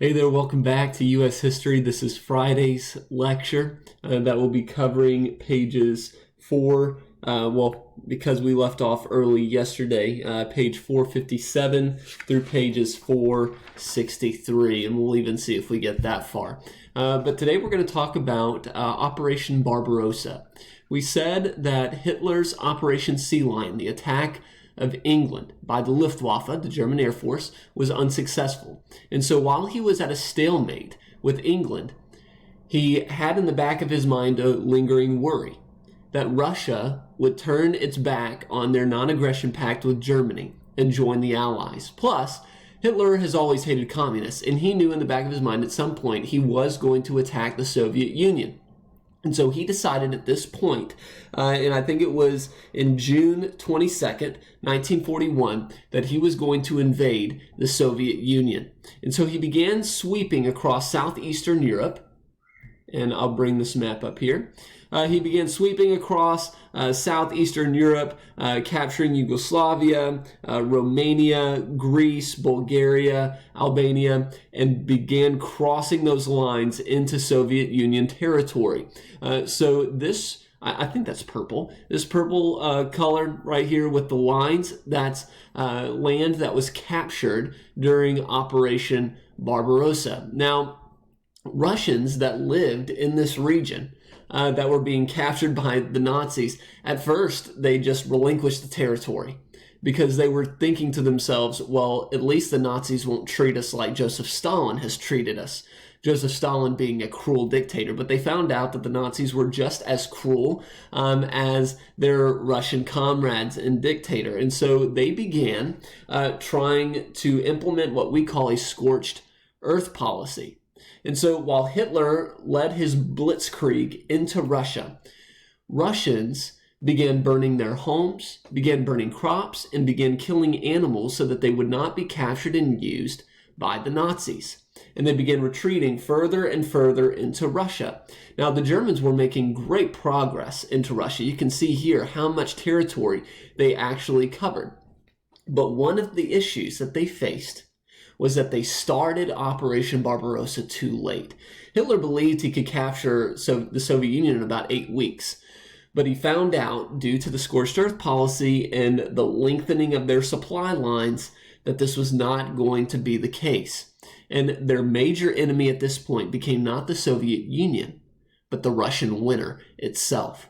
Hey there, welcome back to U.S. History. This is Friday's lecture that will be covering pages 4, because we left off early yesterday, page 457 through pages 463, and we'll even see if we get that far. But today we're going to talk about Operation Barbarossa. We said that Hitler's Operation Sea Lion, the attack of England by the Luftwaffe, the German Air Force, was unsuccessful. And so while he was at a stalemate with England, he had in the back of his mind a lingering worry that Russia would turn its back on their non-aggression pact with Germany and join the Allies. Plus, Hitler has always hated communists, and he knew in the back of his mind at some point he was going to attack the Soviet Union. And so he decided at this point, and I think it was in June 22nd, 1941, that he was going to invade the Soviet Union. And so he began sweeping across southeastern Europe, and I'll bring this map up here. He began sweeping across southeastern Europe, capturing Yugoslavia, Romania, Greece, Bulgaria, Albania, and began crossing those lines into Soviet Union territory. So this, I think that's purple. This purple color right here with the lines, that's land that was captured during Operation Barbarossa. Now, Russians that lived in this region that were being captured by the Nazis, at first they just relinquished the territory because they were thinking to themselves, well, at least the Nazis won't treat us like Joseph Stalin has treated us. Joseph Stalin being a cruel dictator, but they found out that the Nazis were just as cruel as their Russian comrades and dictator. And so they began trying to implement what we call a scorched earth policy. And so while Hitler led his blitzkrieg into Russia, Russians began burning their homes, began burning crops, and began killing animals so that they would not be captured and used by the Nazis. And they began retreating further and further into Russia. Now, the Germans were making great progress into Russia. You can see here how much territory they actually covered. But one of the issues that they faced was that they started Operation Barbarossa too late. Hitler believed he could capture the Soviet Union in about 8 weeks, but he found out, due to the scorched earth policy and the lengthening of their supply lines, that this was not going to be the case. And their major enemy at this point became not the Soviet Union, but the Russian winter itself.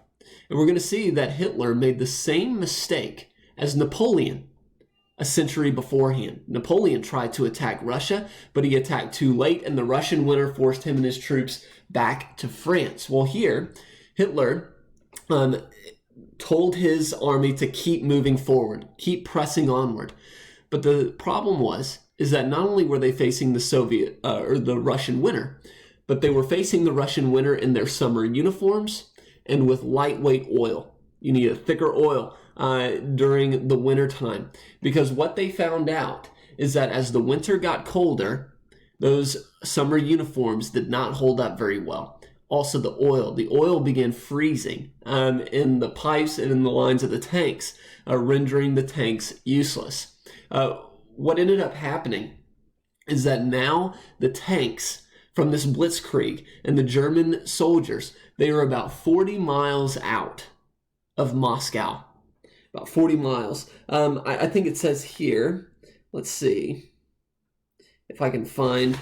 And we're going to see that Hitler made the same mistake as Napoleon a century beforehand. Napoleon tried to attack Russia, but he attacked too late, and the Russian winter forced him and his troops back to France. Well, here, Hitler told his army to keep moving forward, keep pressing onward. But the problem is that not only were they facing the Russian winter, but they were facing the Russian winter in their summer uniforms and with lightweight oil. You need a thicker oil during the winter time, because what they found out is that as the winter got colder, those summer uniforms did not hold up very well. Also, the oil began freezing in the pipes and in the lines of the tanks, rendering the tanks useless. What ended up happening is that now the tanks from this blitzkrieg and the German soldiers, they were about 40 miles out of Moscow. About 40 miles. I think it says here, let's see if I can find,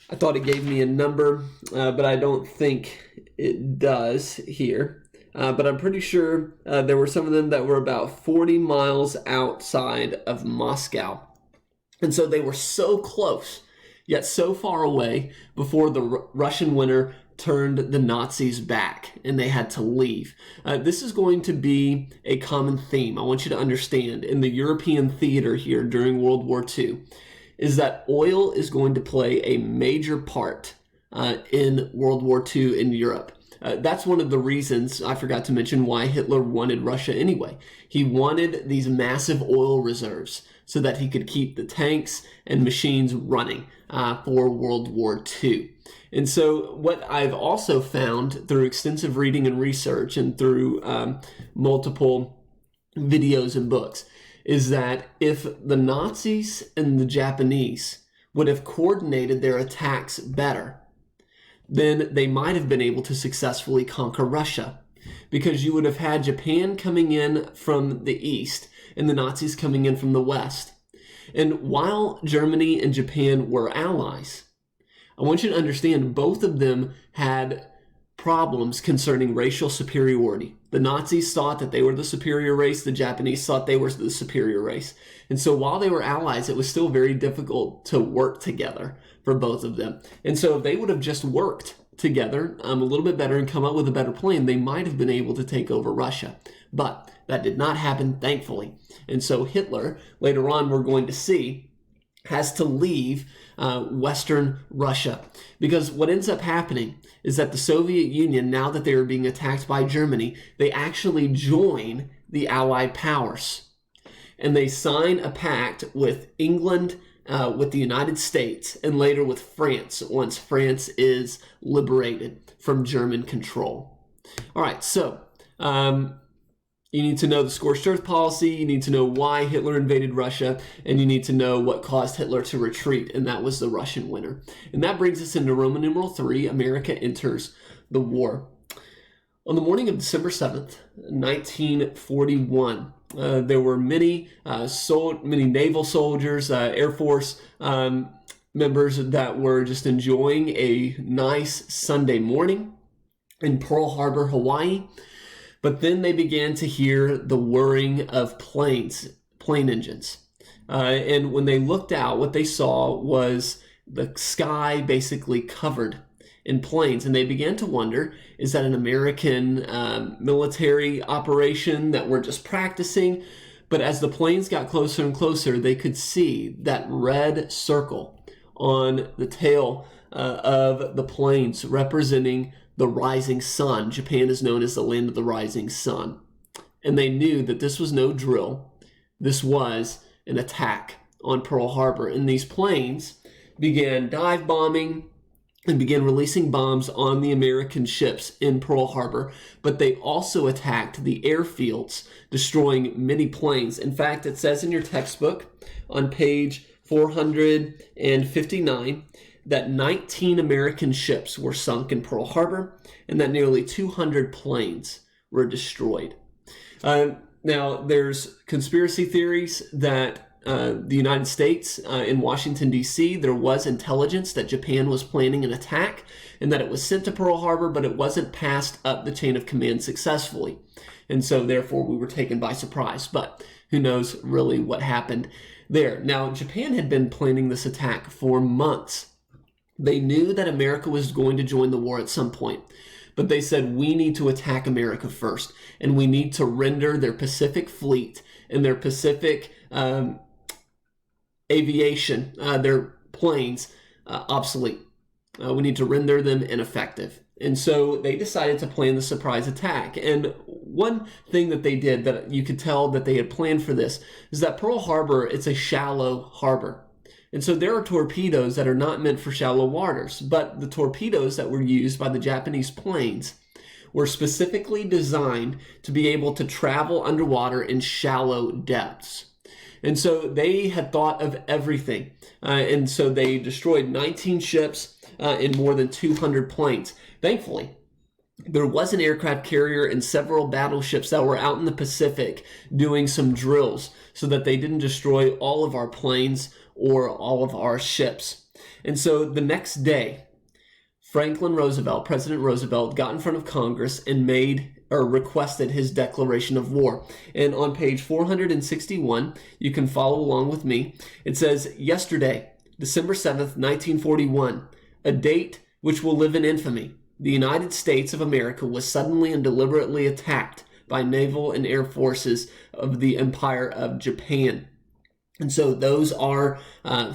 I thought it gave me a number, but I don't think it does here. But I'm pretty sure there were some of them that were about 40 miles outside of Moscow. And so they were so close, yet so far away before the Russian winter turned the Nazis back and they had to leave. This is going to be a common theme. I want you to understand in the European theater here during World War II is that oil is going to play a major part in World War II in Europe. That's one of the reasons, I forgot to mention, why Hitler wanted Russia anyway. He wanted these massive oil reserves so that he could keep the tanks and machines running for World War II. And so what I've also found through extensive reading and research and through multiple videos and books is that if the Nazis and the Japanese would have coordinated their attacks better, then they might have been able to successfully conquer Russia, because you would have had Japan coming in from the east and the Nazis coming in from the west. And while Germany and Japan were allies, I want you to understand both of them had problems concerning racial superiority. The Nazis thought that they were the superior race. The Japanese thought they were the superior race. And so while they were allies, it was still very difficult to work together for both of them. And so if they would have just worked together a little bit better and come up with a better plan, they might have been able to take over Russia. But that did not happen, thankfully. And so Hitler, later on we're going to see, has to leave Western Russia. Because what ends up happening is that the Soviet Union, now that they are being attacked by Germany, they actually join the Allied powers. And they sign a pact with England, with the United States, and later with France, once France is liberated from German control. All right, so you need to know the scorched earth policy, you need to know why Hitler invaded Russia, and you need to know what caused Hitler to retreat, and that was the Russian winter. And that brings us into Roman numeral 3, America enters the war. On the morning of December 7th, 1941, there were many naval soldiers, Air Force members that were just enjoying a nice Sunday morning in Pearl Harbor, Hawaii. But then they began to hear the whirring of plane engines. And when they looked out, what they saw was the sky basically covered in planes. And they began to wonder, is that an American military operation that we're just practicing? But as the planes got closer and closer, they could see that red circle on the tail of the planes representing the rising sun. Japan is known as the land of the rising sun. And they knew that this was no drill. This was an attack on Pearl Harbor. And these planes began dive bombing and began releasing bombs on the American ships in Pearl Harbor. But they also attacked the airfields, destroying many planes. In fact, it says in your textbook on page 459 that 19 American ships were sunk in Pearl Harbor and that nearly 200 planes were destroyed. Now, there's conspiracy theories that the United States in Washington, D.C., there was intelligence that Japan was planning an attack and that it was sent to Pearl Harbor, but it wasn't passed up the chain of command successfully. And so, therefore, we were taken by surprise. But who knows really what happened there. Now, Japan had been planning this attack for months. They knew that America was going to join the war at some point, but they said, we need to attack America first, and we need to render their Pacific fleet and their Pacific aviation, their planes, obsolete. We need to render them ineffective. And so they decided to plan the surprise attack. And one thing that they did that you could tell that they had planned for this is that Pearl Harbor, it's a shallow harbor. And so there are torpedoes that are not meant for shallow waters, but the torpedoes that were used by the Japanese planes were specifically designed to be able to travel underwater in shallow depths. And so they had thought of everything. And so they destroyed 19 ships and more than 200 planes. Thankfully, there was an aircraft carrier and several battleships that were out in the Pacific doing some drills so that they didn't destroy all of our planes or all of our ships. And so the next day, President Roosevelt, got in front of Congress and requested his declaration of war. And on page 461, you can follow along with me. It says, yesterday, December 7th, 1941, a date which will live in infamy. The United States of America was suddenly and deliberately attacked by naval and air forces of the Empire of Japan. And so those are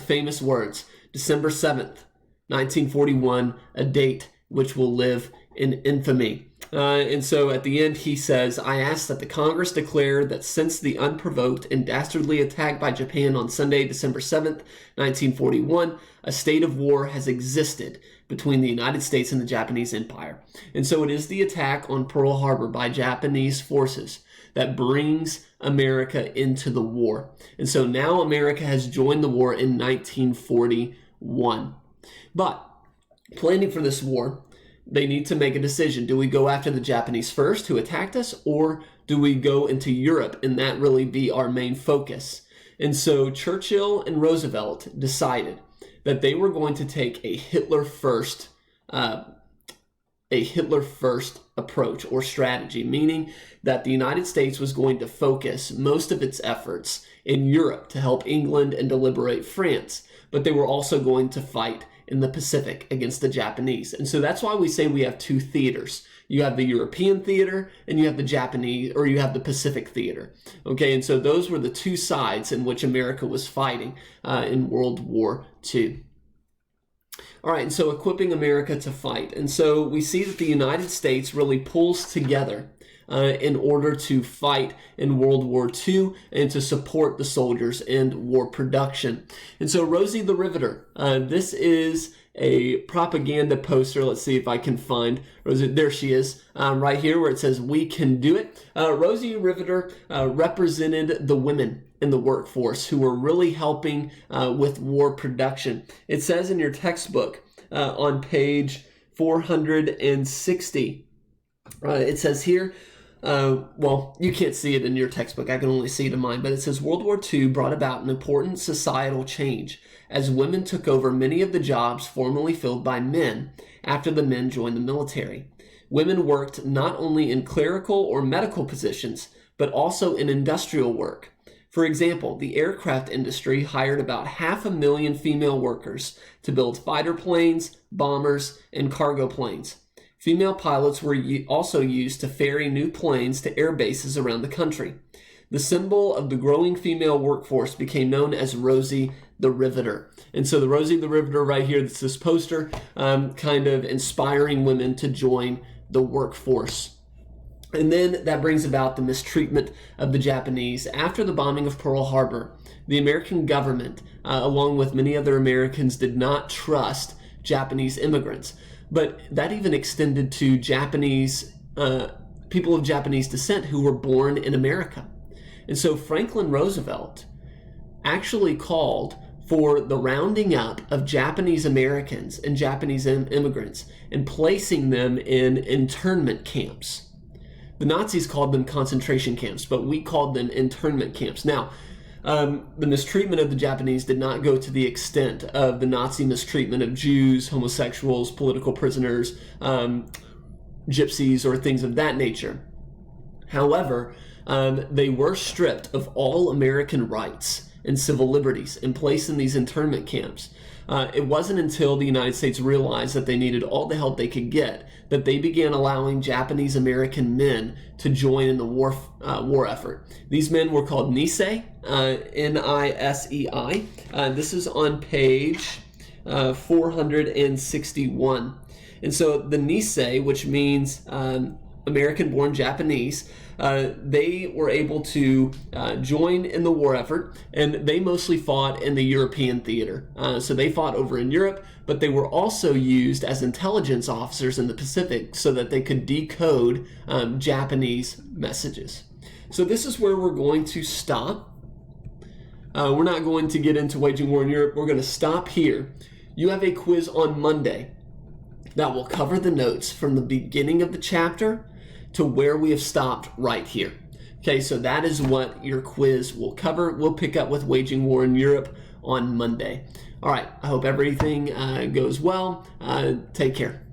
famous words. December 7th, 1941, a date which will live in infamy. And so at the end he says, I ask that the Congress declare that since the unprovoked and dastardly attack by Japan on Sunday, December 7th, 1941, a state of war has existed between the United States and the Japanese Empire. And so it is the attack on Pearl Harbor by Japanese forces that brings America into the war. And so now America has joined the war in 1941. But planning for this war, they need to make a decision. Do we go after the Japanese first who attacked us, or do we go into Europe and that really be our main focus? And so Churchill and Roosevelt decided that they were going to take a Hitler first approach or strategy, meaning that the United States was going to focus most of its efforts in Europe to help England and to liberate France, but they were also going to fight in the Pacific against the Japanese. And so that's why we say we have two theaters. You have the European theater and you have the Japanese, or you have the Pacific theater. Okay, and so those were the two sides in which America was fighting in World War II. All right, and so equipping America to fight. And so we see that the United States really pulls together in order to fight in World War II and to support the soldiers and war production. And so Rosie the Riveter, this is a propaganda poster. Let's see if I can find Rosie. There she is, right here where it says, "We can do it." Rosie Riveter represented the women in the workforce who were really helping with war production. It says in your textbook on page 460, it says here, well, you can't see it in your textbook. I can only see it in mine. But it says, World War II brought about an important societal change as women took over many of the jobs formerly filled by men after the men joined the military. Women worked not only in clerical or medical positions, but also in industrial work. For example, the aircraft industry hired about 500,000 female workers to build fighter planes, bombers, and cargo planes. Female pilots were also used to ferry new planes to air bases around the country. The symbol of the growing female workforce became known as Rosie the Riveter. And so the Rosie the Riveter right here, that's this poster, kind of inspiring women to join the workforce. And then that brings about the mistreatment of the Japanese. After the bombing of Pearl Harbor, the American government, along with many other Americans, did not trust Japanese immigrants. But that even extended to Japanese people of Japanese descent who were born in America. And so Franklin Roosevelt actually called for the rounding up of Japanese Americans and Japanese immigrants and placing them in internment camps. The Nazis called them concentration camps, but we called them internment camps. Now, the mistreatment of the Japanese did not go to the extent of the Nazi mistreatment of Jews, homosexuals, political prisoners, gypsies, or things of that nature. However, they were stripped of all American rights and civil liberties and placed in these internment camps. It wasn't until the United States realized that they needed all the help they could get that they began allowing Japanese American men to join in the war effort. These men were called Nisei, Nisei. This is on page 461. And so the Nisei, which means American-born Japanese, they were able to join in the war effort, and they mostly fought in the European theater. So they fought over in Europe, but they were also used as intelligence officers in the Pacific so that they could decode Japanese messages. So this is where we're going to stop. We're not going to get into waging war in Europe. We're going to stop here. You have a quiz on Monday that will cover the notes from the beginning of the chapter to where we have stopped right here. Okay, so that is what your quiz will cover. We'll pick up with waging war in Europe on Monday. All right, I hope everything goes well. Take care.